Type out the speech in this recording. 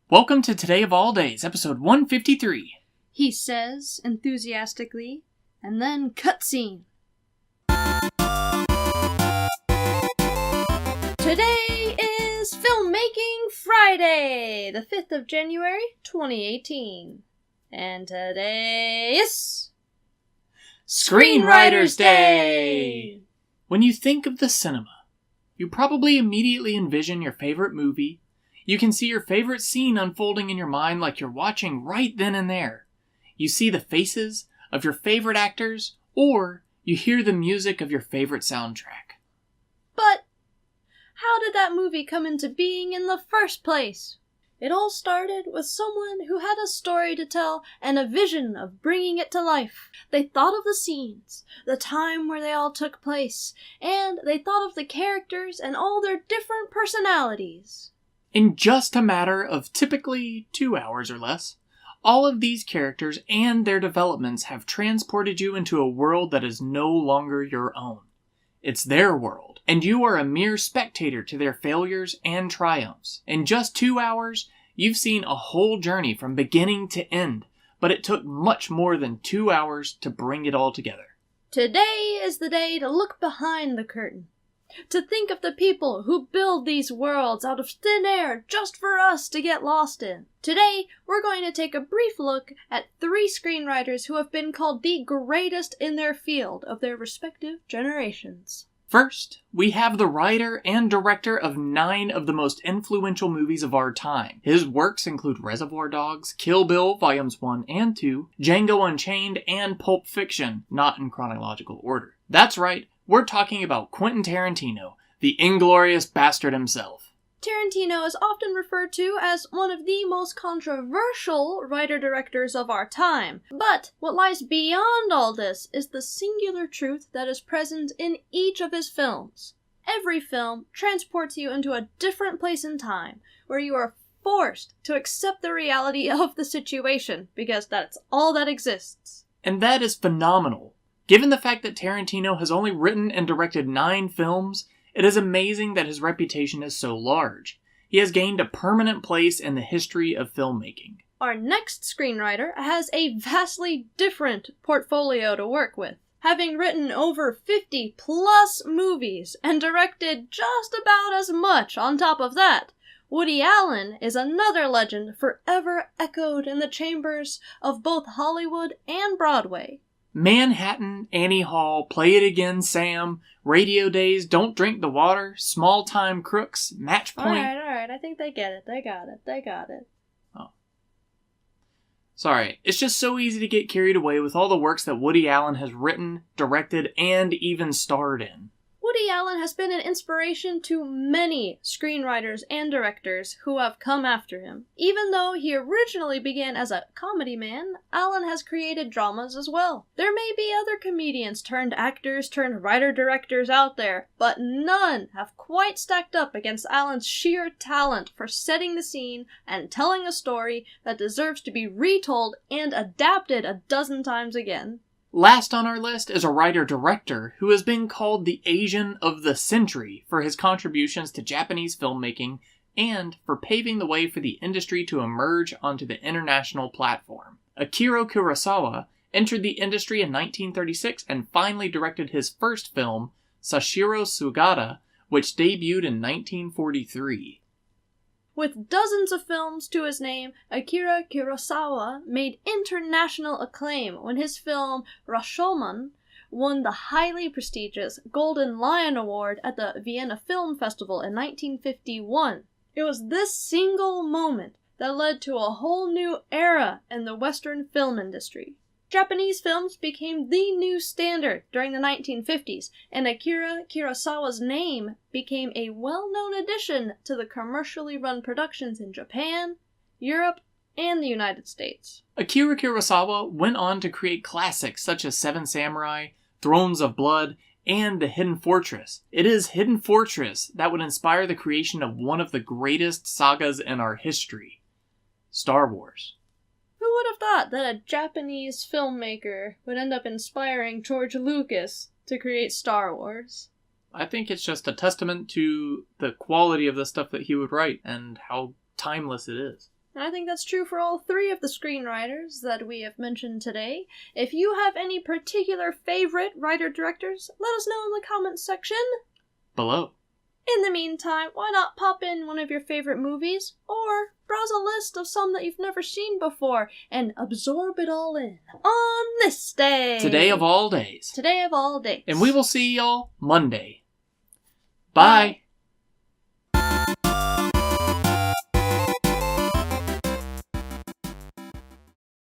Welcome to Today of All Days, episode 153. He says, enthusiastically, and then cutscene. Today is Filmmaking Friday, the 5th of January, 2018. And today is... Screenwriters Day! When you think of the cinema, you probably immediately envision your favorite movie. You can see your favorite scene unfolding in your mind like you're watching right then and there. You see the faces of your favorite actors, or you hear the music of your favorite soundtrack. But how did that movie come into being in the first place? It all started with someone who had a story to tell and a vision of bringing it to life. They thought of the scenes, the time where they all took place, and they thought of the characters and all their different personalities. In just a matter of typically 2 hours or less, all of these characters and their developments have transported you into a world that is no longer your own. It's their world, and you are a mere spectator to their failures and triumphs. In just 2 hours, you've seen a whole journey from beginning to end, but it took much more than 2 hours to bring it all together. Today is the day to look behind the curtain. To think of the people who build these worlds out of thin air just for us to get lost in. Today, we're going to take a brief look at 3 screenwriters who have been called the greatest in their field of their respective generations. First, we have the writer and director of 9 of the most influential movies of our time. His works include Reservoir Dogs, Kill Bill Volumes 1 and 2, Django Unchained, and Pulp Fiction, not in chronological order. That's right. We're talking about Quentin Tarantino, the inglorious bastard himself. Tarantino is often referred to as one of the most controversial writer-directors of our time. But what lies beyond all this is the singular truth that is present in each of his films. Every film transports you into a different place in time, where you are forced to accept the reality of the situation, because that's all that exists. And that is phenomenal. Given the fact that Tarantino has only written and directed 9 films, it is amazing that his reputation is so large. He has gained a permanent place in the history of filmmaking. Our next screenwriter has a vastly different portfolio to work with. Having written over 50 plus movies and directed just about as much on top of that, Woody Allen is another legend forever echoed in the chambers of both Hollywood and Broadway. Manhattan, Annie Hall, Play It Again, Sam, Radio Days, Don't Drink the Water, Small Time Crooks, Match Point. Alright, I think they get it. They got it. Oh. Sorry, it's just so easy to get carried away with all the works that Woody Allen has written, directed, and even starred in. Woody Allen has been an inspiration to many screenwriters and directors who have come after him. Even though he originally began as a comedy man, Allen has created dramas as well. There may be other comedians turned actors turned writer-directors out there, but none have quite stacked up against Allen's sheer talent for setting the scene and telling a story that deserves to be retold and adapted a dozen times again. Last on our list is a writer-director who has been called the Asian of the Century for his contributions to Japanese filmmaking and for paving the way for the industry to emerge onto the international platform. Akira Kurosawa entered the industry in 1936 and finally directed his first film, Sashiro Sugata, which debuted in 1943. With dozens of films to his name, Akira Kurosawa made international acclaim when his film Rashomon won the highly prestigious Golden Lion Award at the Vienna Film Festival in 1951. It was this single moment that led to a whole new era in the Western film industry. Japanese films became the new standard during the 1950s, and Akira Kurosawa's name became a well-known addition to the commercially run productions in Japan, Europe, and the United States. Akira Kurosawa went on to create classics such as Seven Samurai, Thrones of Blood, and The Hidden Fortress. It is Hidden Fortress that would inspire the creation of one of the greatest sagas in our history, Star Wars. Who would have thought that a Japanese filmmaker would end up inspiring George Lucas to create Star Wars? I think it's just a testament to the quality of the stuff that he would write and how timeless it is. And I think that's true for all 3 of the screenwriters that we have mentioned today. If you have any particular favorite writer-directors, let us know in the comments section below. In the meantime, why not pop in one of your favorite movies, or browse a list of some that you've never seen before, and absorb it all in on this day. Today of all days. Today of all days. And we will see y'all Monday. Bye.